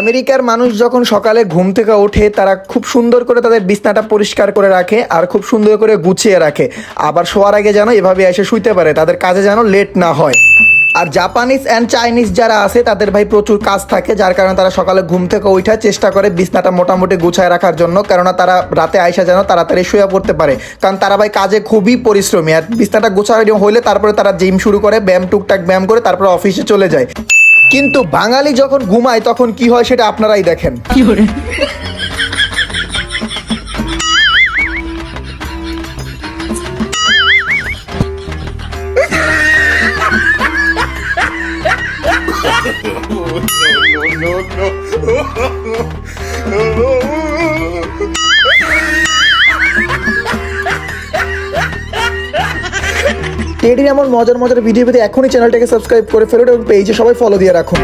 আমেরিকার মানুষ যখন সকালে ঘুম থেকে ওঠে তারা খুব সুন্দর করে তাদের বিছনাটা পরিষ্কার করে রাখে আর খুব সুন্দর করে গুছিয়ে রাখে। আবার শোয়ার আগে যেন এভাবে এসে শুইতে পারে, তাদের কাজে যেন লেট না হয়। আর জাপানিজ অ্যান্ড চাইনিজ যারা আছে তাদের ভাই প্রচুর কাজ থাকে, যার কারণে তারা সকালে ঘুম থেকে ওইটা চেষ্টা করে বিছনাটা মোটামুটি গুছায় রাখার জন্য, কেননা তারা রাতে আইসা যেন তাড়াতাড়ি শুয়ে পড়তে পারে। কারণ তারা ভাই কাজে খুবই পরিশ্রমী, আর বিছনাটা গোছানো হইলে তারপরে তারা জিম শুরু করে, ব্যায়াম টুকটাক ব্যায়াম করে তারপরে অফিসে চলে যায়। কিন্তু বাঙালি যখন ঘুমায় তখন কি হয় সেটা আপনারাই দেখেন। টেডির এমন মজার মজার ভিডিও পেতে এখনই চ্যানেলটাকে সাবস্ক্রাইব করে ফেলুন এবং পেজে সবাই ফলো দিয়ে রাখুন।